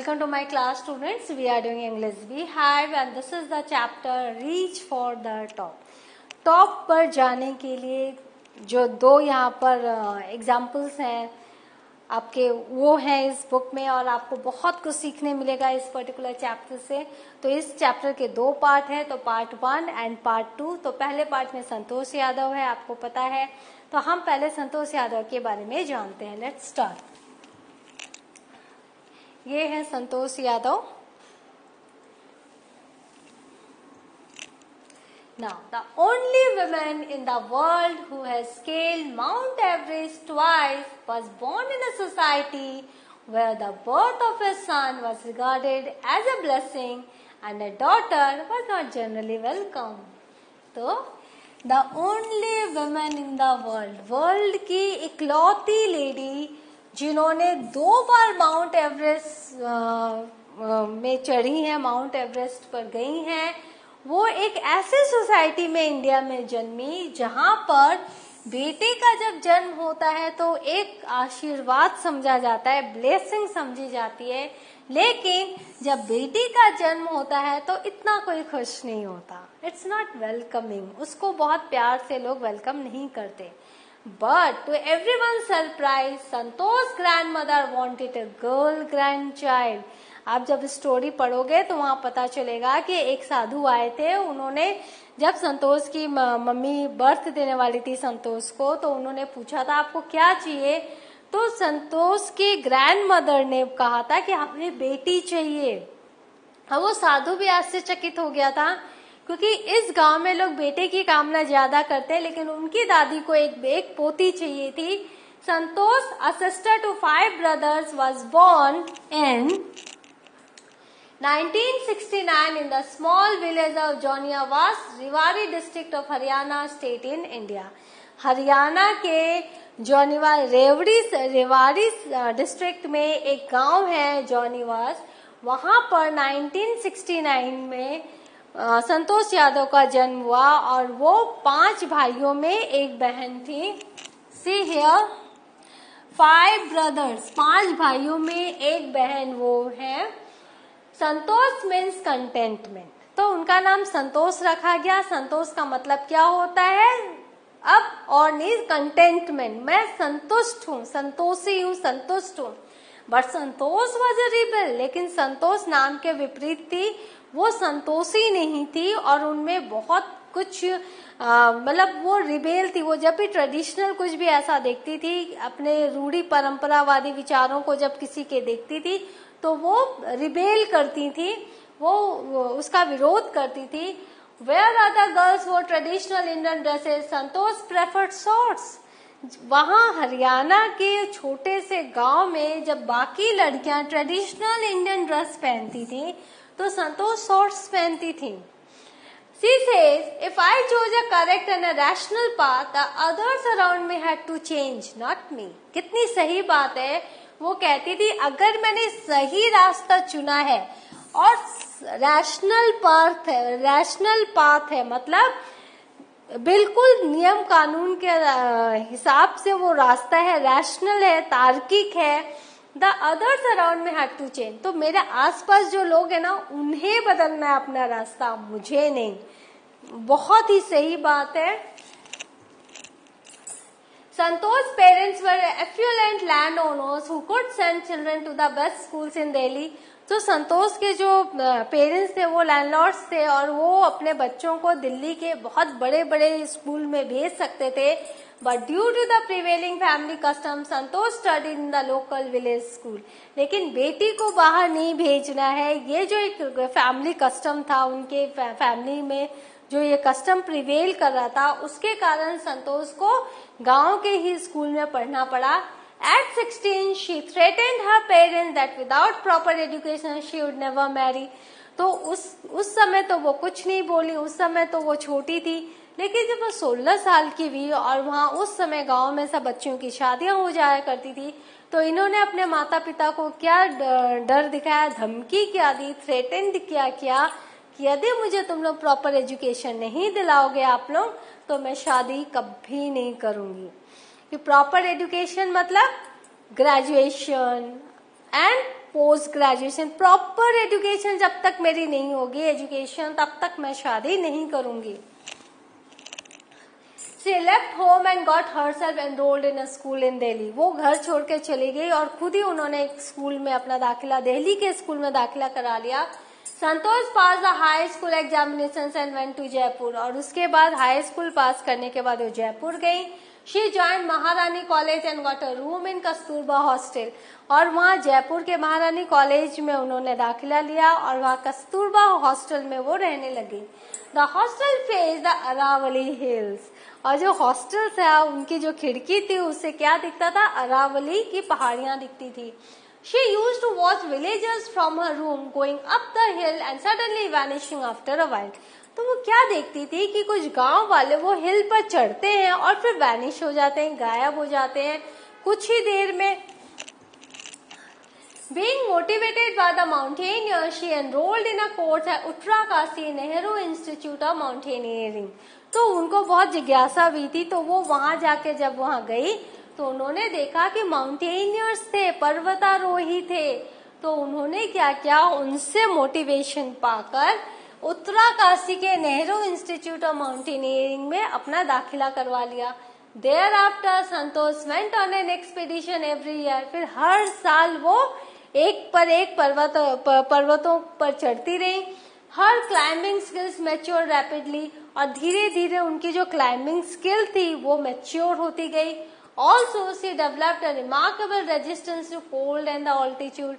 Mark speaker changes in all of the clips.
Speaker 1: Welcome to my class, students. We are doing English Beehive and this is the chapter Reach for the Top. Top पर जाने के लिए जो दो यहाँ पर एग्जाम्पल्स हैं आपके, वो हैं इस बुक में और आपको बहुत कुछ सीखने मिलेगा इस पर्टिकुलर चैप्टर से. तो इस चैप्टर के दो पार्ट हैं, तो पार्ट 1 एंड पार्ट 2. तो पहले पार्ट में संतोष यादव है, आपको पता है. तो हम पहले संतोष यादव के बारे में जानते हैं. Let's start. ये है Santosh Yadav. Now, the only woman in the world who has scaled Mount Everest twice was born in a society where the birth of a son was regarded as a blessing and a daughter was not generally welcome. तो the only woman in the world की इकलौती lady जिन्होंने 2 बार mount Everest में चढ़ी हैं, mount Everest पर गई हैं, वो एक ऐसे सोसाइटी में इंडिया में जन्मी जहां पर बेटे का जब जन्म होता है तो एक आशीर्वाद समझा जाता है, ब्लेसिंग समझी जाती है. लेकिन जब बेटी का जन्म होता है तो इतना कोई खुश नहीं होता. It's not welcoming. उसको बहुत प्यार से लोग वेलकम नहीं करते. But to everyone surprise, Santosh grandmother wanted a girl grandchild. आप जब स्टोरी पढ़ोगे तो वहां पता चलेगा कि एक साधु आए थे. उन्होंने जब संतोष की मम्मी बर्थ देने वाली थी संतोष को, तो उन्होंने पूछा था आपको क्या चाहिए. तो संतोष की ग्रैंडमदर ने कहा था कि हमें बेटी चाहिए. अब वो साधु भी आश्चर्यचकित हो गया था क्योंकि इस गांव में लोग बेटे की कामना ज्यादा करते हैं, लेकिन उनकी दादी को एक पोती चाहिए थी. संतोष, a sister to 5 brothers, was born in 1969 in the small village of Joniawas, Rewari district of Haryana state in India. Haryana के रेवाड़ी डिस्ट्रिक्ट में एक गांव है जॉनीवास. वहां पर 1969 में संतोष यादव का जन्म हुआ और वो 5 भाइयों में एक बहन थी. सी हियर, 5 brothers, 5 भाइयों में एक बहन वो है. संतोष मीन्स कंटेंटमेंट, तो उनका नाम संतोष रखा गया. संतोष का मतलब क्या होता है? अब और नहीं, कंटेंटमेंट. मैं संतुष्ट हूँ, संतोषी हूँ, संतुष्ट हूँ. But Santosh was a rebel. लेकिन संतोष नाम के विपरीत थी. वो संतोषी नहीं थी और उनमें बहुत कुछ मतलब वो रिबेल थी. वो जब भी ट्रेडिशनल कुछ भी ऐसा देखती थी, अपने रूढ़ी परंपरावादी विचारों को जब किसी के देखती थी तो वो रिबेल करती थी, वो उसका विरोध करती थी. वेयर आर द गर्ल्स वो ट्रेडिशनल इंडियन ड्रेसेस, संतोष प्रेफर्ड शॉर्ट्स. वहां हरियाणा के छोटे से गांव में जब बाकी लड़कियां ट्रेडिशनल इंडियन ड्रेस पहनती थी तो संतोष शॉर्ट्स पहनती थी. She says, if I chose a correct and a rational path, the others around me had to change, not me. कितनी सही बात है. वो कहती थी अगर मैंने सही रास्ता चुना है और रैशनल पाथ है, मतलब बिल्कुल नियम कानून के हिसाब से वो रास्ता है, रैशनल है, तार्किक है. द अदर्स अराउंड में हैड टू चेंज. तो मेरे आसपास जो लोग हैं ना, उन्हें बदलना है अपना रास्ता, मुझे नहीं. बहुत ही सही बात है. Santosh's parents were affluent landowners who could send children to the best schools in Delhi. तो संतोष के जो पेरेंट्स थे वो लैंडलॉर्ड्स थे और वो अपने बच्चों को दिल्ली के बहुत बड़े बड़े स्कूल में भेज सकते थे. But due to the prevailing family custom, Santosh studied in the local village school. लेकिन बेटी को बाहर नहीं भेजना है, ये जो एक फैमिली कस्टम था, उनके फैमिली में जो ये कस्टम प्रिवेल कर रहा था, उसके कारण संतोष को गांव के ही स्कूल में पढ़ना पड़ा. At 16, she threatened her parents that without proper education she would never marry. तो उस समय तो वो कुछ नहीं बोली, उस समय तो वो छोटी थी. लेकिन जब वो 16 साल की हुई और वहाँ उस समय गांव में सब बच्चों की शादियां हो जाया करती थी, तो इन्होंने अपने माता पिता को क्या डर दिखाया, धमकी क्या दी, थ्रेटेंड क्या किया कि यदि मुझे तुम लोग प्रॉपर एजुकेशन नहीं दिलाओगे आप लोग, तो मैं शादी कभी नहीं करूंगी. कि प्रॉपर एजुकेशन मतलब graduation, and post graduation. Proper education जब तक मेरी नहीं होगी एजुकेशन, तब तक मैं शादी नहीं करूंगी। She left home and got herself enrolled in a school in Delhi. वो घर छोड़ के चली गई और खुद ही उन्होंने एक स्कूल में अपना दाखिला, दिल्ली के स्कूल में दाखिला करा लिया। Santosh pass the high school examinations and went to Jaipur, और उसके बाद हाई स्कूल पास करने के बाद वो जयपुर गई। शी ज्वाइन महारानी college and got a room in Kasturba hostel, और वहाँ जयपुर के महारानी कॉलेज में उन्होंने दाखिला लिया और वहाँ कस्तूरबा हॉस्टल में वो रहने लगी। The hostel face the Aravali hills, और जो हॉस्टल था उनकी जो खिड़की थी उससे क्या दिखता था, अरावली की पहाड़ियां दिखती थी। She used to watch villagers from her room going up the hill and suddenly vanishing after a while. तो वो क्या देखती थी कि कुछ गांव वाले वो हिल पर चढ़ते हैं और फिर वैनिश हो जाते हैं, गायब हो जाते हैं कुछ ही देर में। Being motivated by the mountaineers, she enrolled in a course at Uttrakasi Nehru Institute of Mountaineering. तो उनको बहुत जिज्ञासा हुई थी, तो वो वहां जाके जब वहां गई तो उन्होंने देखा कि माउंटेनियर्स थे, पर्वतारोही थे। तो उन्होंने क्या किया, उनसे मोटिवेशन पाकर उत्तराकाशी के नेहरू इंस्टीट्यूट ऑफ माउंटेनियरिंग में अपना दाखिला करवा लिया। Thereafter Santosh went on an expedition every year, फिर हर साल वो एक पर एक पर्वतों पर चढ़ती रही। हर क्लाइंबिंग स्किल्स मैच्योर रैपिडली, और धीरे धीरे उनकी जो क्लाइंबिंग स्किल थी वो मैच्योर होती गई। Also she developed a remarkable resistance to cold and the altitude,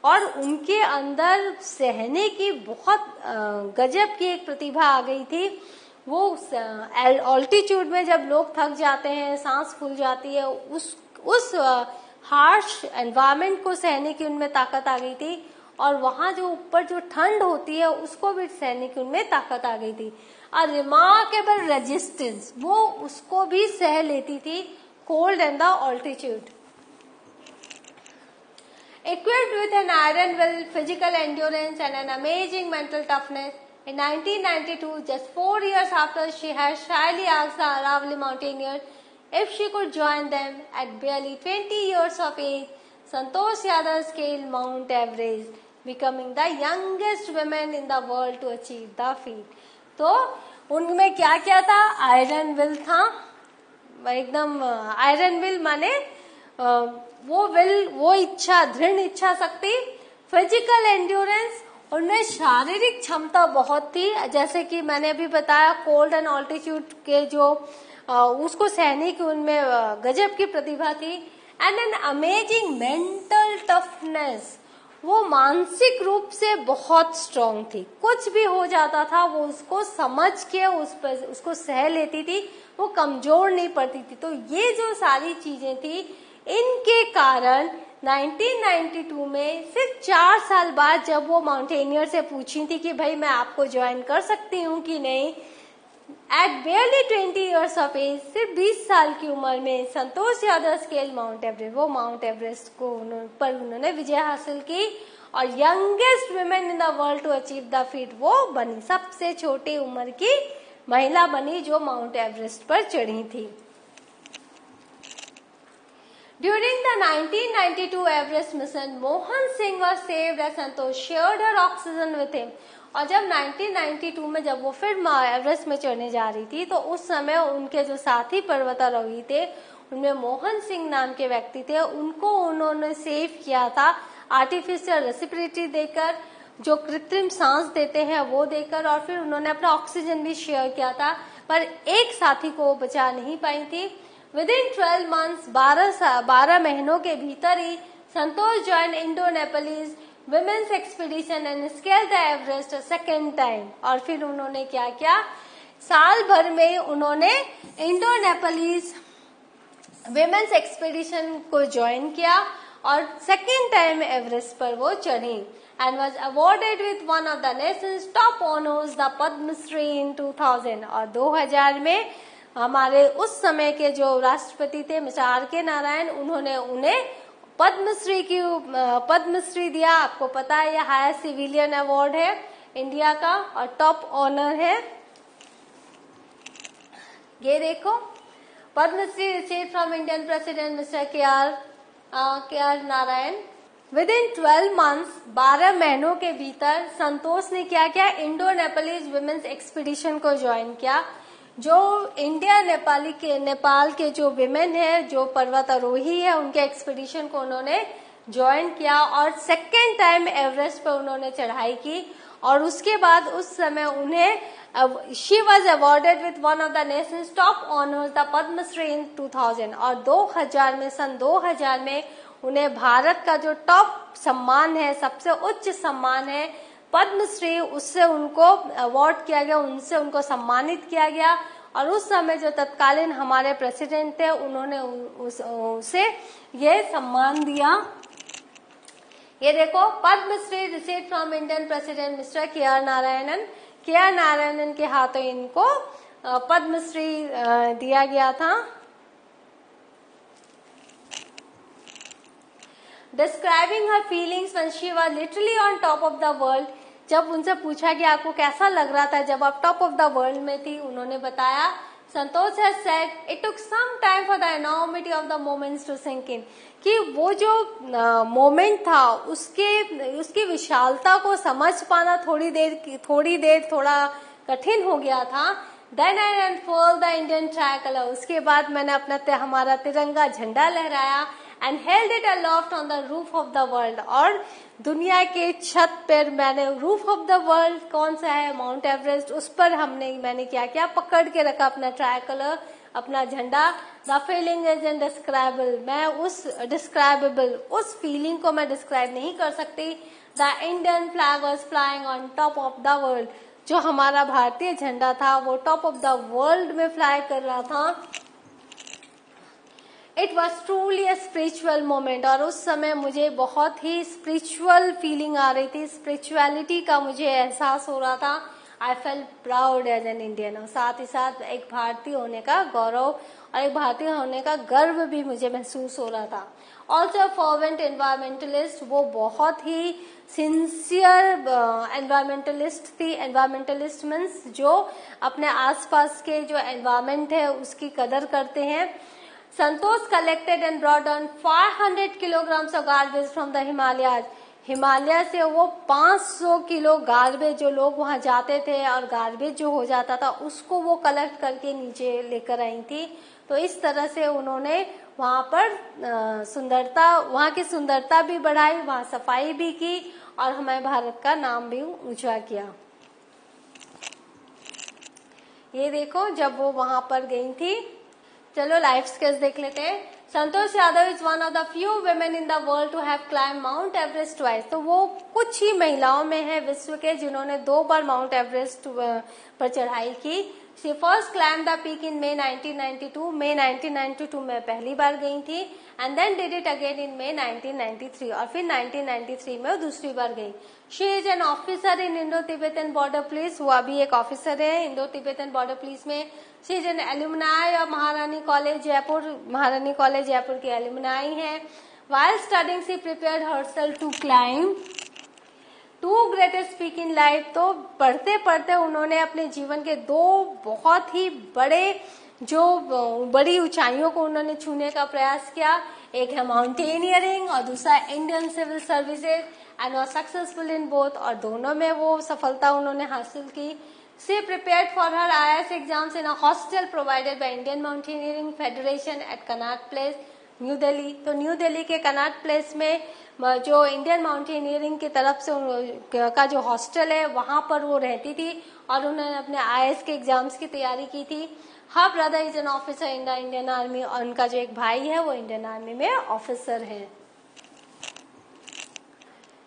Speaker 1: और उनके अंदर सहने की बहुत गजब की एक प्रतिभा आ गई थी। वो ऑल्टीट्यूड में जब लोग थक जाते हैं, सांस फूल जाती है, उस हार्श एनवायरमेंट को सहने की उनमें ताकत आ गई थी, और वहां जो ऊपर जो ठंड होती है उसको भी सहने की उनमें ताकत आ गई थी। अ रिमार्केबल रेजिस्टेंस, वो उसको भी सह लेती थी, cold and the altitude. Equipped with an iron will, physical endurance and an amazing mental toughness, in 1992, just 4 years after she had shyly asked the Aravalli mountaineers if she could join them, at barely 20 years of age, Santosh Yadav scaled Mount Everest, becoming the youngest woman in the world to achieve the feat. तो उनमें क्या क्या था, iron will था, एकदम iron will माने वो will, वो इच्छा, दृढ़ इच्छा शक्ति, फिजिकल एंड्योरेंस, उनमें शारीरिक क्षमता बहुत थी, जैसे कि मैंने अभी बताया कोल्ड एंड ऑल्टीट्यूड के जो उसको सहने की उनमें गजब की प्रतिभा थी। And an amazing mental toughness, वो मानसिक रूप से बहुत स्ट्रांग थी, कुछ भी हो जाता था वो उसको समझ के उसको सह लेती थी, वो कमजोर नहीं पड़ती थी। तो ये जो सारी चीजें थी, इनके कारण 1992 में सिर्फ 4 साल बाद जब वो माउंटेनियर से पूछी थी कि भाई मैं आपको ज्वाइन कर सकती हूँ कि नहीं, eight barely 20 years of age, सिर्फ 20 साल की उम्र में Santosh Yadav scale Mount Everest, वो माउंट एवरेस्ट को पर उन्होंने विजय हासिल की, और youngest women in the world to achieve the feat, वो बनी, सबसे छोटी उम्र की महिला बनी जो माउंट एवरेस्ट पर चढ़ी थी। During the 1992 Everest mission, Mohan Singh was saved as Santosh shared her oxygen with him. और जब 1992 में जब वो फिर एवरेस्ट में चढ़ने जा रही थी, तो उस समय उनके जो साथी पर्वतारोही थे उनमें मोहन सिंह नाम के व्यक्ति थे, उनको उन्होंने सेव किया था आर्टिफिशियल रेस्पिरेटरी देकर, जो कृत्रिम सांस देते हैं वो देकर, और फिर उन्होंने अपना ऑक्सीजन भी शेयर किया था, पर एक साथी को बचा नहीं पाई थी। Within 12 months, 12 महीनों के भीतर ही Santosh join Indo Nepalese women's expedition and scale the Everest second time. और फिर उन्होंने क्या किया, साल भर में उन्होंने इंडो नेपालीज विमेन्स एक्सपीडिशन को ज्वाइन किया और सेकेंड टाइम एवरेस्ट पर वो चढ़ी, and was awarded with one of the nations top honours the Padma Shri in 2000। और 2000 में हमारे उस समय के जो राष्ट्रपति थे मिस्टर R.K. नारायण, उन्होंने उन्हें पद्मश्री दिया। आपको पता है यह हाईएस्ट सिविलियन अवार्ड है इंडिया का और टॉप ऑनर है। ये देखो, Padmashri received from Indian president mister K R Narayan within 12 months 12 महीनों के भीतर संतोष ने क्या किया, इंडो नेपालीज विमेन्स एक्सपीडिशन को ज्वाइन किया। जो इंडिया नेपाल के जो विमेन है, जो पर्वतारोही है, उनके एक्सपीडिशन को उन्होंने ज्वाइन किया और सेकेंड टाइम एवरेस्ट पर उन्होंने चढ़ाई की। और उसके बाद उस समय उन्हें she was awarded with one of the nations top honours the Padma Shri in 2000। और 2000 में, सन 2000 में उन्हें भारत का जो टॉप सम्मान है, सबसे उच्च सम्मान है पद्मश्री, उससे उनको अवार्ड किया गया, उनसे उनको सम्मानित किया गया। और उस समय जो तत्कालीन हमारे प्रेसिडेंट थे, उन्होंने उसे ये सम्मान दिया। ये देखो, Padmashri received from Indian president mister के.आर. नारायणन। के.आर. नारायणन के हाथों इनको पद्मश्री दिया गया था। Describing her feelings when she was literally on top of the world, जब उनसे पूछा कि आपको कैसा लग रहा था जब आप टॉप ऑफ द वर्ल्ड में थी, उन्होंने बताया, संतोष has said it took some time for the enormity of the moments to sink in, कि वो जो मोमेंट था उसकी विशालता को समझ पाना थोड़ा कठिन हो गया था। Then I unfurled the Indian tricolor, उसके बाद मैंने हमारा तिरंगा झंडा लहराया and held it aloft on the roof of the world, और दुनिया के छत पर मैंने, रूफ ऑफ द वर्ल्ड कौन सा है, माउंट एवरेस्ट, उस पर मैंने क्या पकड़ के रखा अपना ट्राइकलर, अपना झंडा। द फीलिंग इज इनडिस्क्राइबल, मैं उस फीलिंग को मैं डिस्क्राइब नहीं कर सकती। The Indian flag was flying on top of the world, जो हमारा भारतीय झंडा था वो टॉप ऑफ द वर्ल्ड में फ्लाई कर रहा था। It was truly a spiritual moment, और उस समय मुझे बहुत ही स्पिरिचुअल फीलिंग आ रही थी, स्पिरिचुअलिटी का मुझे एहसास हो रहा था। I felt proud as an Indian, और साथ ही साथ एक भारतीय होने का गौरव और एक भारतीय होने का गर्व भी मुझे महसूस हो रहा था। ऑल्सो फर्वेंट एनवायरमेंटलिस्ट, वो बहुत ही सिंसियर एनवायरमेंटलिस्ट थी। एनवायरमेंटलिस्ट मीन्स जो अपने आसपास के जो एनवायरमेंट है उसकी कदर करते हैं। संतोष collected and brought down 500 kilograms of garbage from the Himalayas. Himalaya से वो 500 किलो गार्बेज, जो लोग वहां जाते थे और गार्बेज जो हो जाता था उसको वो कलेक्ट करके नीचे लेकर आई थी। तो इस तरह से उन्होंने वहां पर वहां की सुंदरता भी बढ़ाई, वहां सफाई भी की और हमारे भारत का नाम भी ऊंचा किया। ये देखो, जब वो वहां पर गई थी, चलो लाइफ स्किल्स देख लेते हैं। Santosh Yadav is one of the few women in the world to have climb Mount Everest twice. तो वो कुछ ही महिलाओं में है विश्व के जिन्होंने 2 बार माउंट एवरेस्ट पर चढ़ाई की। She first climb the peak in May 1992। May 1992 में पहली बार गई थी, and then did it again in May 1993, और फिर 1993 में वो दूसरी बार गई। She is an officer in Indo Tibetan border police, वो अभी एक ऑफिसर है इंडो तिब्बतन बॉर्डर पुलिस में। She is an alumni of Maharani college Jaipur, Maharani college Jaipur की एल्यूमनाई है। While studying she prepared herself to climb 2 greatest peak in life. तो पढ़ते पढ़ते उन्होंने अपने जीवन के 2 बहुत ही बड़ी ऊंचाइयों को उन्होंने छूने का प्रयास किया। एक है माउंटेनियरिंग और दूसरा Indian civil services, and was successful in both, और दोनों में वो सफलता उन्होंने हासिल की। She prepared for her IAS exams in a hostel provided by Indian Mountaineering Federation at Connaught Place, new Delhi. तो न्यू दिल्ली के कनॉट प्लेस में जो इंडियन माउंटेनियरिंग की तरफ से का जो हॉस्टल है वहां पर वो रहती थी और उन्होंने अपने IAS के एग्जाम्स की तैयारी की थी। Her brother is an officer in the Indian army, और उनका जो एक भाई है वो इंडियन आर्मी में ऑफिसर है।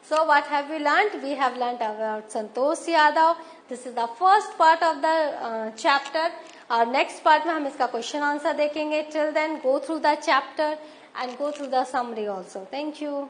Speaker 1: So what have we learnt? We have learnt about Santosh Yadav. This is the first part of the chapter. और next part में हम इसका question answer देखेंगे. Till then, go through the chapter and go through the summary also. Thank you.